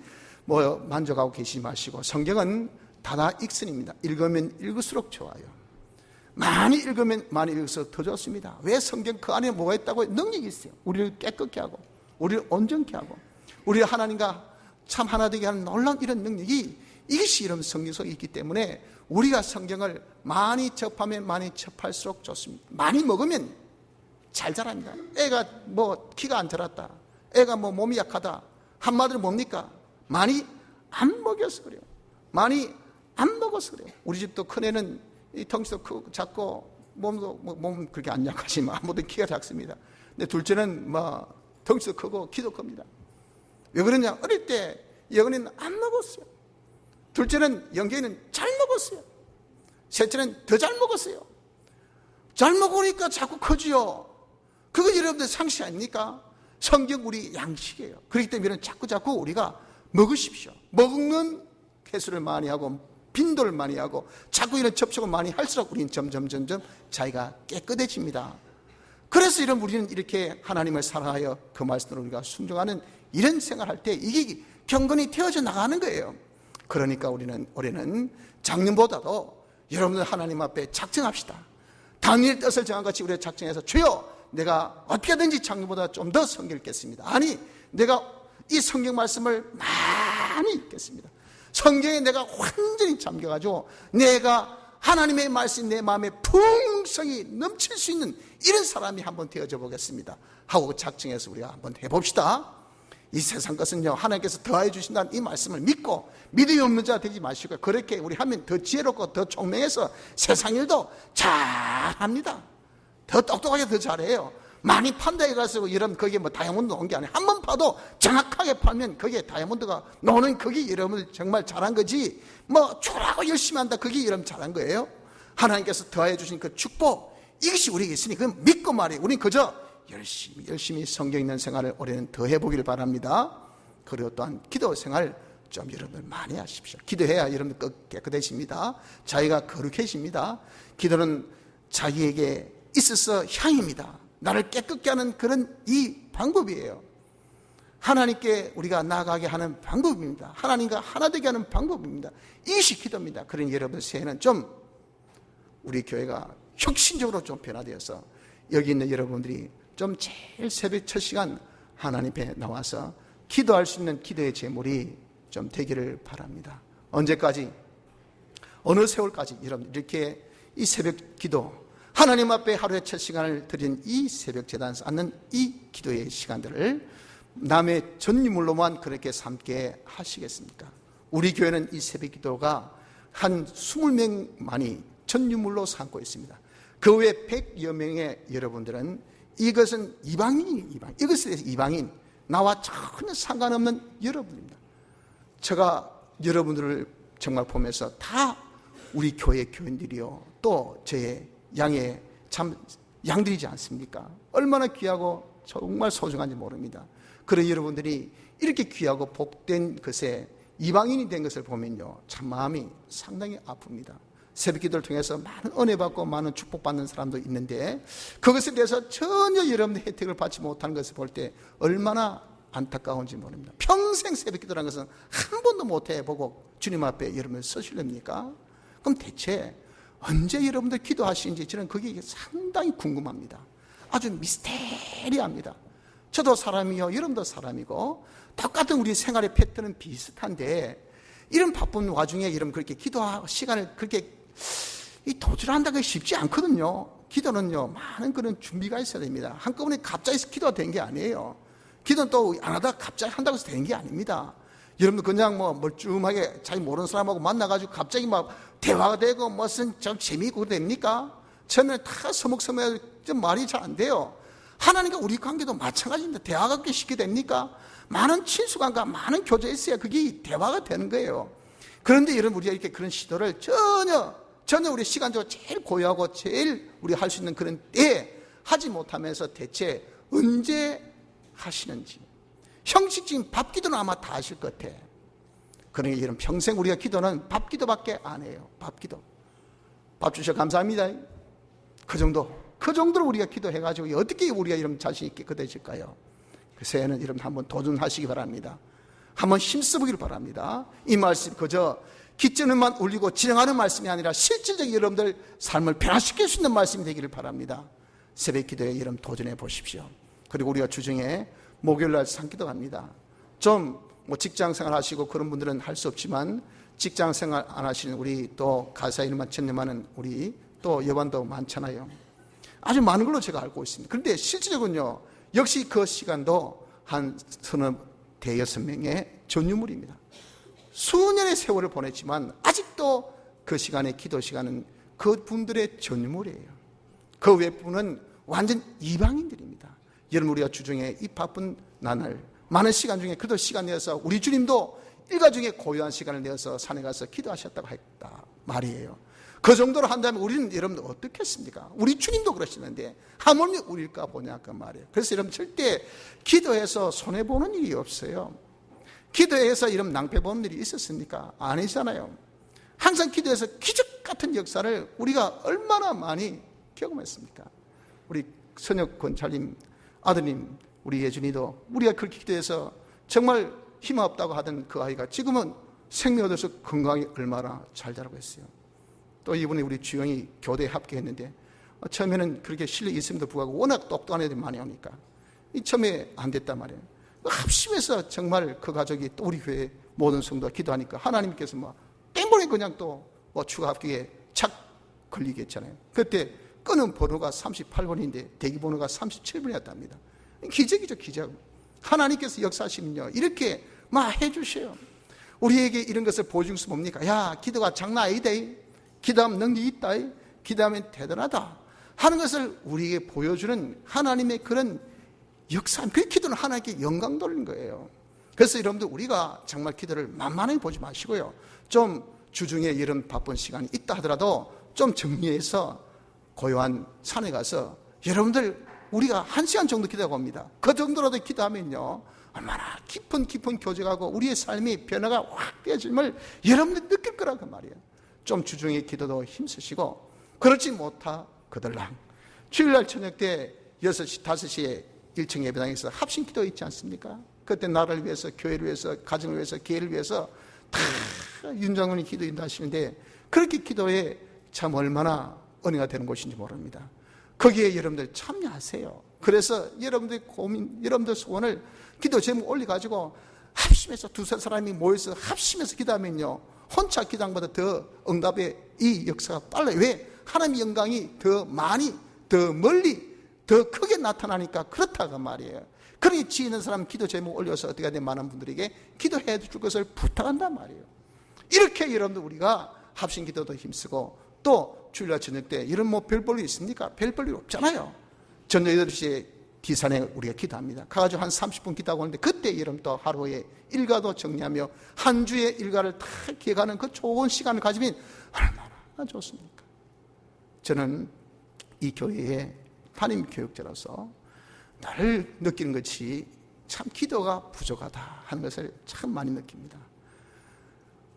뭐 만족하고 계시지 마시고, 성경은 다다익선입니다. 읽으면 읽을수록 좋아요. 많이 읽으면 많이 읽을수록 더 좋습니다. 왜? 성경 그 안에 뭐가 있다고? 능력이 있어요. 우리를 깨끗게 하고, 우리를 온전케 하고, 우리를 하나님과 참 하나 되게 하는 놀라운 이런 능력이, 이것이 이런 성경 속에 있기 때문에 우리가 성경을 많이 접하면 많이 접할수록 좋습니다. 많이 먹으면 잘 자랍니다. 애가 뭐 키가 안 자랐다, 애가 뭐 몸이 약하다, 한마디로 뭡니까? 많이 안 먹여서 그래요. 많이 안 먹어서 그래요. 우리 집도 큰애는 이 덩치도 크고 작고 몸 그렇게 안 약하지만 아무튼 키가 작습니다. 근데 둘째는 뭐 덩치도 크고 키도 큽니다. 왜 그러냐? 어릴 때 영은이는 안 먹었어요. 둘째는 영경이는 잘 먹었어요. 셋째는 더 잘 먹었어요. 잘 먹으니까 자꾸 커지요. 그거 여러분들 상식 아닙니까? 성경 우리 양식이에요. 그렇기 때문에 자꾸 우리가 먹으십시오. 먹는 횟수를 많이 하고 빈도를 많이 하고 자꾸 이런 접촉을 많이 할수록 우리는 점점 자기가 깨끗해집니다. 그래서 우리는 이렇게 하나님을 사랑하여 그 말씀으로 우리가 순종하는 이런 생활할 때 이게 경건이 되어져 나가는 거예요. 그러니까 우리는 올해는 작년보다도 여러분들 하나님 앞에 작정합시다. 다니엘 뜻을 정한 같이 우리가 작정해서, 주여 내가 어떻게든지 작년보다 좀 더 성경 읽겠습니다. 아니, 내가 이 성경 말씀을 많이 읽겠습니다. 성경에 내가 완전히 잠겨가지고 내가 하나님의 말씀 내 마음에 풍성히 넘칠 수 있는 이런 사람이 한번 되어져 보겠습니다 하고 작정해서 우리가 한번 해봅시다. 이 세상 것은요, 하나님께서 더하여 주신다는 이 말씀을 믿고 믿음이 없는 자 되지 마시고, 그렇게 우리 하면 더 지혜롭고 더 총명해서 세상 일도 잘합니다. 더 똑똑하게 더 잘해요. 많이 판다해 가지고 여러분 거기에 뭐 다이아몬드 나온 게 아니에요. 한번 파도 정확하게 팔면 거기에 다이아몬드가 나오는, 그게 여러분 정말 잘한 거지, 뭐 초라하고 열심히 한다 그게 여러분 잘한 거예요. 하나님께서 더하여 주신 그 축복, 이것이 우리에게 있으니 그건 믿고 말이에요. 우리는 그저 열심히 성경 읽는 생활을 올해는 더 해보길 바랍니다. 그리고 또한 기도 생활 좀 여러분들 많이 하십시오. 기도해야 여러분들 깨끗해집니다. 자기가 거룩해집니다. 기도는 자기에게 있어서 향입니다. 나를 깨끗게 하는 그런 이 방법이에요. 하나님께 우리가 나아가게 하는 방법입니다. 하나님과 하나 되게 하는 방법입니다. 이것이 기도입니다. 그러니 여러분 새해는 좀 우리 교회가 혁신적으로 좀 변화되어서 여기 있는 여러분들이 좀 제일 새벽 첫 시간 하나님 앞에 나와서 기도할 수 있는 기도의 제물이 좀 되기를 바랍니다. 언제까지? 어느 세월까지 여러분 이렇게 이 새벽 기도, 하나님 앞에 하루에 첫 시간을 드린 이 새벽 제단에서 앉는 이 기도의 시간들을 남의 전유물로만 그렇게 삼게 하시겠습니까? 우리 교회는 이 새벽 기도가 한 20명만이 전유물로 삼고 있습니다. 그 외 100여 명의 여러분들은 이것은 이방인이 이것에 대해서 이방인, 나와 전혀 상관없는 여러분입니다. 제가 여러분들을 정말 보면서 다 우리 교회 교인들이요, 또 저의 양의 참 양들이지 않습니까? 얼마나 귀하고 정말 소중한지 모릅니다. 그런 여러분들이 이렇게 귀하고 복된 것에 이방인이 된 것을 보면요, 참 마음이 상당히 아픕니다. 새벽 기도를 통해서 많은 은혜 받고 많은 축복받는 사람도 있는데 그것에 대해서 전혀 여러분의 혜택을 받지 못하는 것을 볼 때 얼마나 안타까운지 모릅니다. 평생 새벽 기도라는 것은 한 번도 못 해보고 주님 앞에 여러분 서실랍니까? 그럼 대체 언제 여러분들 기도하시는지 저는 그게 상당히 궁금합니다. 아주 미스테리합니다. 저도 사람이요, 여러분도 사람이고 똑같은 우리 생활의 패턴은 비슷한데 이런 바쁜 와중에 여러분 그렇게 기도하고 시간을 그렇게 도출한다는 게 쉽지 않거든요. 기도는요, 많은 그런 준비가 있어야 됩니다. 한꺼번에 갑자기 기도가 된 게 아니에요. 기도는 또 안 하다가 갑자기 한다고 해서 된 게 아닙니다. 여러분들 그냥 뭐 멀쩡하게 잘 모르는 사람하고 만나가지고 갑자기 막 대화가 되고 무슨 좀 재미있고 됩니까? 처음에는 다 서먹서먹해서 좀 말이 잘 안 돼요. 하나님과 우리 관계도 마찬가지입니다. 대화가 그렇게 쉽게 됩니까? 많은 친숙함과 많은 교제가 있어야 그게 대화가 되는 거예요. 그런데 여러분, 우리가 이렇게 그런 시도를 전혀 우리 시간적으로 제일 고요하고 제일 우리 할 수 있는 그런 때에 하지 못하면서 대체 언제 하시는지. 형식적인 밥 기도는 아마 다 하실 것 같아. 그러니까 이런 평생 우리가 기도는 밥 기도밖에 안 해요. 밥 기도. 밥 주셔 감사합니다. 그 정도로 우리가 기도해가지고 어떻게 우리가 이런 자신 있게 기도해질까요? 그 새해는 여러분 한번 도전하시기 바랍니다. 한번 힘써보기를 바랍니다. 이 말씀 그저 깃저는만 울리고 진행하는 말씀이 아니라 실질적인 여러분들 삶을 변화시킬 수 있는 말씀이 되기를 바랍니다. 새벽 기도에 여러분 도전해 보십시오. 그리고 우리가 주중에 목요일날 산기도 갑니다. 좀 뭐 직장생활 하시고 그런 분들은 할 수 없지만 직장생활 안 하시는 우리 또 가사 일만 전념하는 우리 또 여반도 많잖아요. 아주 많은 걸로 제가 알고 있습니다. 그런데 실질적으로는요, 역시 그 시간도 한 서너 대여섯 명의 전유물입니다. 수년의 세월을 보냈지만 아직도 그 시간의 기도 시간은 그 분들의 전유물이에요. 그 외분은 완전 이방인들입니다. 여러분, 우리가 주중에 이 바쁜 나날 많은 시간 중에 그래도 시간 내어서 우리 주님도 일과 중에 고요한 시간을 내어서 산에 가서 기도하셨다고 했다 말이에요. 그 정도로 한다면 우리는 여러분들 어떻겠습니까? 우리 주님도 그러시는데 하물며 우리일까 보냐 그 말이에요. 그래서 여러분 절대 기도해서 손해보는 일이 없어요. 기도해서 이런 낭패 보는 일이 있었습니까? 아니잖아요. 항상 기도해서 기적 같은 역사를 우리가 얼마나 많이 경험했습니까? 우리 선혁 권찰님 아드님 우리 예준이도 우리가 그렇게 기도해서 정말 힘 없다고 하던 그 아이가 지금은 생명 얻어서 건강이 얼마나 잘 자라고 있어요. 또 이번에 우리 주영이 교대에 합격했는데 처음에는 그렇게 실력이 있음에도 불구하고 워낙 똑똑한 애들이 많이 오니까 처음에 안 됐단 말이에요. 합심해서 정말 그 가족이 또 우리 교회 모든 성도가 기도하니까 하나님께서 뭐 땡번에 그냥 또 뭐 추가 합격에 착 걸리게 했잖아요. 그때 끊은 번호가 38번인데 대기 번호가 37번이었답니다. 기적이죠, 기적. 하나님께서 역사하시면요 이렇게 막 해주셔요. 우리에게 이런 것을 보여준 것은 뭡니까? 야, 기도가 장난 아니다. 기도하면 능력이 있다. 기도하면 대단하다 하는 것을 우리에게 보여주는 하나님의 그런 역사. 그 기도는 하나님께 영광 돌리는 거예요. 그래서 여러분들 우리가 정말 기도를 만만하게 보지 마시고요, 좀 주중에 이런 바쁜 시간이 있다 하더라도 좀 정리해서 고요한 산에 가서 여러분들 우리가 1시간 정도 기도하고 옵니다. 그 정도라도 기도하면요 얼마나 깊은 교제하고 우리의 삶이 변화가 확 되어짐을 여러분들 느낄 거라고 말이에요. 좀 주중에 기도도 힘쓰시고 그렇지 못하 그들랑 주일날 저녁 때 6시, 5시에 1층 예배당에서 합심 기도 있지 않습니까? 그때 나라를 위해서, 교회를 위해서, 가정을 위해서, 기회를 위해서 다 윤장군이 기도 인도하시는데 그렇게 기도에 참 얼마나 은혜가 되는 곳인지 모릅니다. 거기에 여러분들 참여하세요. 그래서 여러분들 고민, 여러분들 소원을 기도 제목 올려가지고 합심해서 두세 사람이 모여서 합심해서 기도하면요 혼자 기도하는 것보다 더 응답의 이 역사가 빨라요. 왜? 하나님의 영광이 더 많이, 더 멀리, 더 크게 나타나니까 그렇다고 말이에요. 그러니 지혜 있는 사람 기도 제목 올려서 어떻게 된 많은 분들에게 기도해 줄 것을 부탁한단 말이에요. 이렇게 여러분들 우리가 합심 기도도 힘쓰고 또 주일날 저녁 때 이런 뭐 별 볼 일 있습니까? 별 볼 일 없잖아요. 저녁 8시에 디산에 우리가 기도합니다. 가가지고 한 30분 기도하고 하는데 그때 여러분 또 하루에 일과도 정리하며 한 주의 일과를 다 기억하는 그 좋은 시간을 가지면 얼마나 좋습니까? 저는 이 교회의 담임 교육자로서 늘 느끼는 것이 참 기도가 부족하다 하는 것을 참 많이 느낍니다.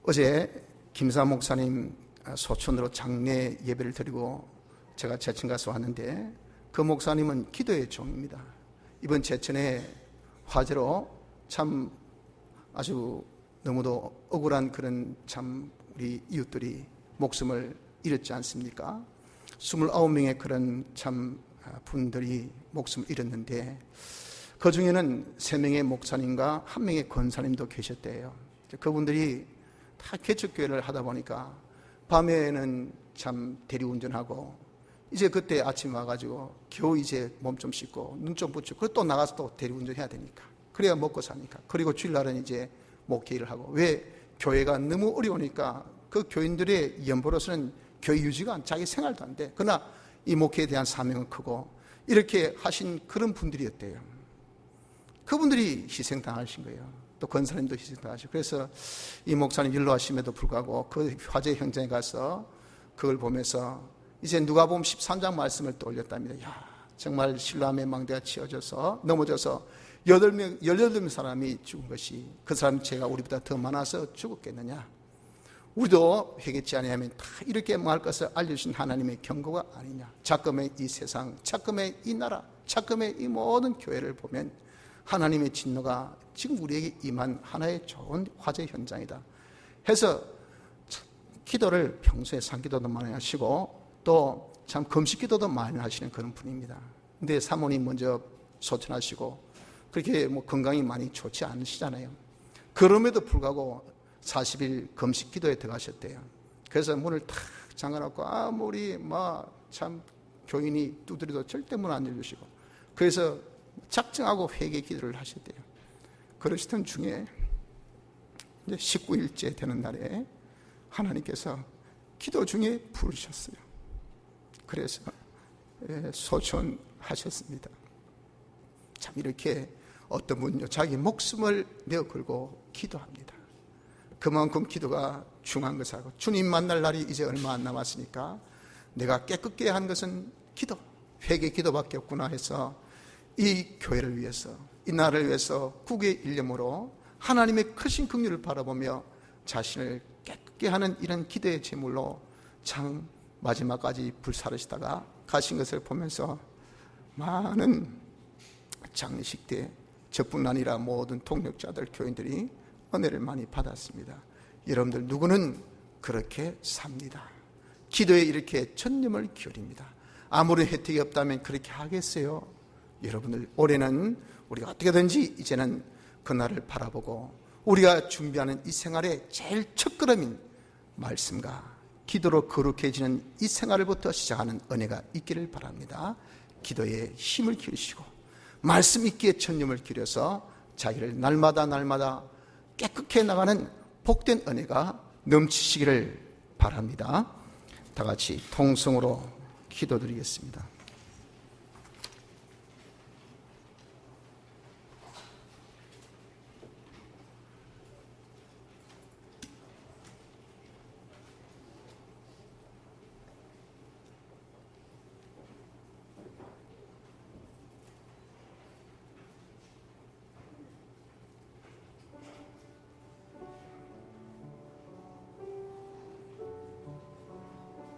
어제 김사 목사님 소천으로 장례 예배를 드리고 제가 제천 가서 왔는데 그 목사님은 기도의 종입니다. 이번 제천의 화재로 참 아주 너무도 억울한 그런 참 우리 이웃들이 목숨을 잃었지 않습니까? 29명의 그런 참 분들이 목숨을 잃었는데 그 중에는 3명의 목사님과 1명의 권사님도 계셨대요. 그분들이 다 개척교회를 하다 보니까 밤에는 참 대리운전하고 이제 그때 아침 와가지고 겨우 이제 몸 좀 씻고 눈 좀 붙이고 그리고 또 나가서 또 대리운전 해야 되니까 그래야 먹고 사니까 그리고 주일날은 이제 목회를 하고 왜 교회가 너무 어려우니까 그 교인들의 연보로서는 교회 유지가 자기 생활도 안 돼. 그러나 이 목회에 대한 사명은 크고 이렇게 하신 그런 분들이었대요. 그분들이 희생당하신 거예요. 또 권사님도 희생당하시고 그래서 이 목사님 연로하심에도 불구하고 그 화재 현장에 가서 그걸 보면서 이제 누가복음 13장 말씀을 떠올렸답니다. 야, 정말 신라함의 망대가 치어져서 넘어져서 18명 사람이 죽은 것이 그 사람 죄가 우리보다 더 많아서 죽었겠느냐. 우리도 회개치 아니하면 다 이렇게 망할 것을 알려주신 하나님의 경고가 아니냐. 작금의 이 세상, 작금의 이 나라, 작금의 이 모든 교회를 보면 하나님의 진노가 지금 우리에게 임한 하나의 좋은 화재 현장이다 해서 기도를 평소에 산기도도 많이 하시고 또 참 금식기도도 많이 하시는 그런 분입니다. 근데 사모님 먼저 소천하시고 그렇게 뭐 건강이 많이 좋지 않으시잖아요. 그럼에도 불구하고 40일 금식기도에 들어가셨대요. 그래서 문을 탁 잠가놓고 아무리 참 교인이 두드려도 절대 문 안 열주시고 그래서 작정하고 회개 기도를 하셨대요. 그러시던 중에 이제 19일째 되는 날에 하나님께서 기도 중에 부르셨어요. 그래서 소천하셨습니다. 참 이렇게 어떤 분요 자기 목숨을 내어 걸고 기도합니다. 그만큼 기도가 중요한 것하고 주님 만날 날이 이제 얼마 안 남았으니까 내가 깨끗게 한 것은 기도, 회개 기도밖에 없구나 해서 이 교회를 위해서 이 나라를 위해서 국의 일념으로 하나님의 크신 긍휼을 바라보며 자신을 깨끗게 하는 이런 기도의 제물로 참 마지막까지 불사르시다가 가신 것을 보면서 많은 장례식 때 저뿐 아니라 모든 동력자들 교인들이 은혜를 많이 받았습니다. 여러분들 누구는 그렇게 삽니다. 기도에 이렇게 전념을 기울입니다. 아무리 혜택이 없다면 그렇게 하겠어요? 여러분들 올해는 우리가 어떻게든지 이제는 그날을 바라보고 우리가 준비하는 이 생활의 제일 첫걸음인 말씀과 기도로 거룩해지는 이 생활부터 시작하는 은혜가 있기를 바랍니다. 기도에 힘을 기르시고 말씀 있기에 전념을 기울여서 자기를 날마다 깨끗게 나가는 복된 은혜가 넘치시기를 바랍니다. 다 같이 통성으로 기도드리겠습니다.